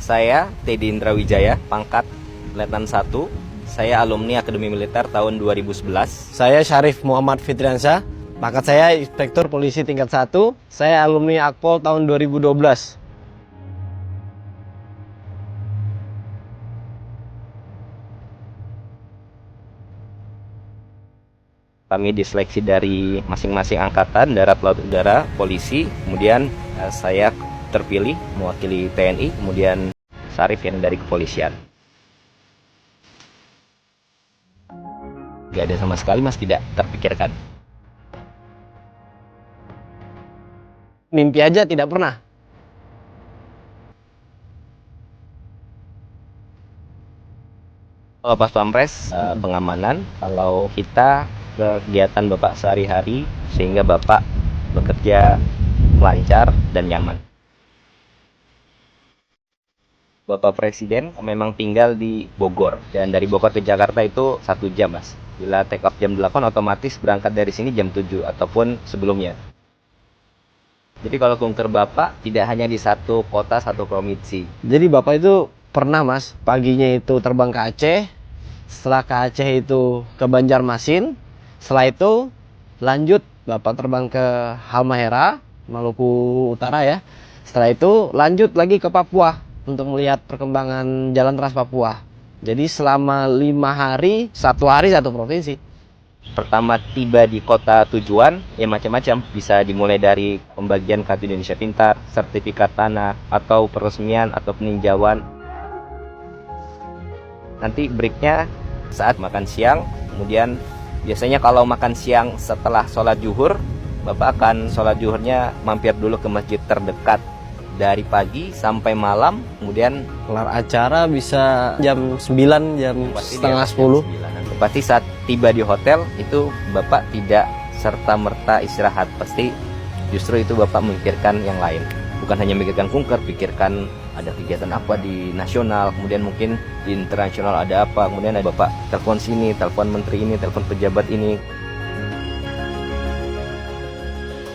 Saya Teddy Indra Wijaya, pangkat Letnan 1. Saya alumni Akademi Militer tahun 2011. Saya Syarif Muhammad Fitriansyah, pangkat saya Inspektur Polisi tingkat 1. Saya alumni Akpol tahun 2012. Kami diseleksi dari masing-masing angkatan, darat, laut, udara, polisi. Kemudian saya terpilih mewakili TNI, kemudian Syarif yang dari kepolisian. Gak ada sama sekali mas, tidak terpikirkan. Mimpi aja tidak pernah. Kalau pas pampres, pengamanan, kalau kita kegiatan Bapak sehari-hari sehingga Bapak bekerja lancar dan nyaman. Bapak Presiden memang tinggal di Bogor dan dari Bogor ke Jakarta itu 1 jam mas. Bila take off jam 8 otomatis berangkat dari sini jam 7 ataupun sebelumnya. Jadi kalau kunker Bapak tidak hanya di satu kota, satu provinsi. Jadi Bapak itu pernah mas, paginya itu terbang ke Aceh, setelah ke Aceh itu ke Banjarmasin, setelah itu lanjut Bapak terbang ke Halmahera, Maluku Utara ya. Setelah itu lanjut lagi ke Papua untuk melihat perkembangan Jalan Trans Papua. Jadi selama 5 hari, 1 hari 1 provinsi. Pertama tiba di kota tujuan, ya macam-macam. Bisa dimulai dari pembagian Kartu Indonesia Pintar, sertifikat tanah, atau peresmian atau peninjauan. Nanti breaknya saat makan siang, kemudian biasanya kalau makan siang setelah sholat zuhur, Bapak akan sholat zuhurnya mampir dulu ke masjid terdekat dari pagi sampai malam, kemudian Kelar acara bisa jam 9, jam setengah 10. Pasti saat tiba di hotel itu Bapak tidak serta-merta istirahat, pasti justru itu Bapak memikirkan yang lain. Bukan hanya memikirkan kunker, pikirkan ada kegiatan apa di nasional, kemudian mungkin di internasional ada apa, kemudian ada Bapak telepon sini, telepon menteri ini, telepon pejabat ini.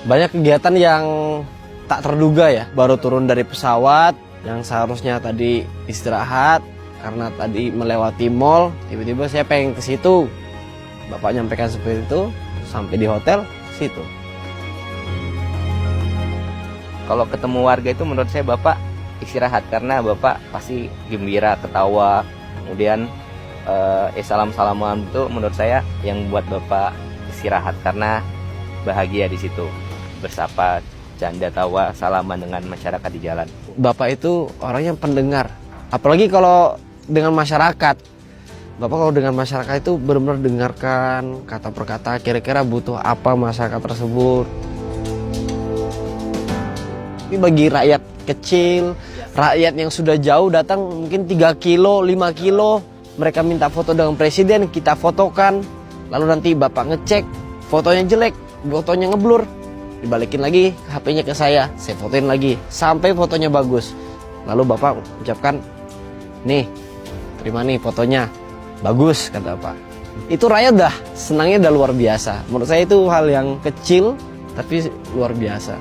Banyak kegiatan yang tak terduga ya, baru turun dari pesawat yang seharusnya tadi istirahat karena tadi melewati mall, tiba-tiba saya pengen ke situ. Bapak nyampaikan seperti itu, sampai di hotel situ. Kalau ketemu warga itu menurut saya Bapak istirahat karena Bapak pasti gembira, ketawa, kemudian salam-salaman itu menurut saya yang buat Bapak istirahat karena bahagia di situ, bersapa, canda tawa, salaman dengan masyarakat di jalan. Bapak itu orang yang pendengar, apalagi kalau dengan masyarakat. Bapak kalau dengan masyarakat itu benar-benar dengarkan kata per kata, kira-kira butuh apa masyarakat tersebut. Tapi bagi rakyat kecil, rakyat yang sudah jauh datang mungkin 3 kilo, 5 kilo, mereka minta foto dengan presiden, kita fotokan, lalu nanti Bapak ngecek, fotonya jelek, fotonya ngeblur, dibalikin lagi HP-nya ke saya fotoin lagi, sampai fotonya bagus. Lalu Bapak ucapkan, nih, terima nih fotonya, bagus, kata Bapak. Itu rakyat dah, senangnya udah luar biasa. Menurut saya itu hal yang kecil, tapi luar biasa.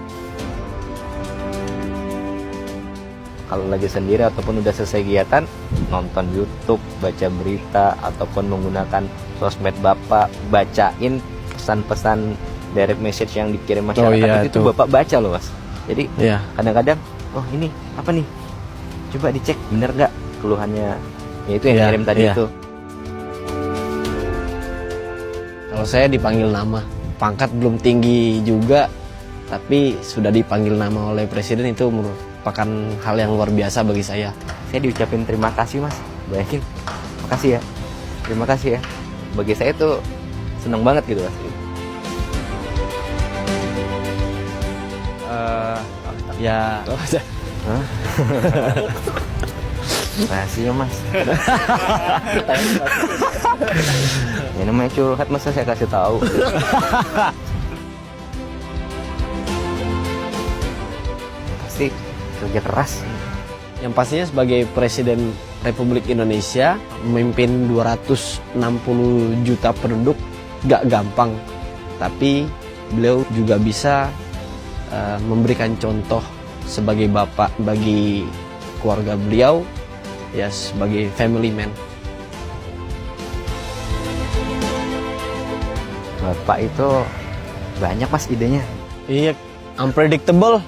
Kalau lagi sendiri ataupun udah selesai kegiatan, nonton YouTube, baca berita, ataupun menggunakan sosmed Bapak, bacain pesan-pesan direct message yang dikirim masyarakat, itu Bapak baca loh mas. Jadi kadang-kadang, oh ini apa nih, coba dicek bener gak keluhannya, ya itu yang kirim tadi itu. Kalau saya dipanggil nama, pangkat belum tinggi juga, tapi sudah dipanggil nama oleh presiden, itu merupakan hal yang luar biasa bagi saya. Saya diucapin terima kasih mas, bayangin, makasih ya, terima kasih ya. Bagi saya tuh seneng banget gitu mas. Ya, rahasia mas. Ya namanya curhat masa saya kasih tahu. Pasti kerja keras. Yang pastinya sebagai Presiden Republik Indonesia, memimpin 260 juta penduduk gak gampang. Tapi beliau juga bisa memberikan contoh sebagai bapak bagi keluarga beliau ya sebagai family man. Bapak itu banyak Mas idenya. Iya, unpredictable.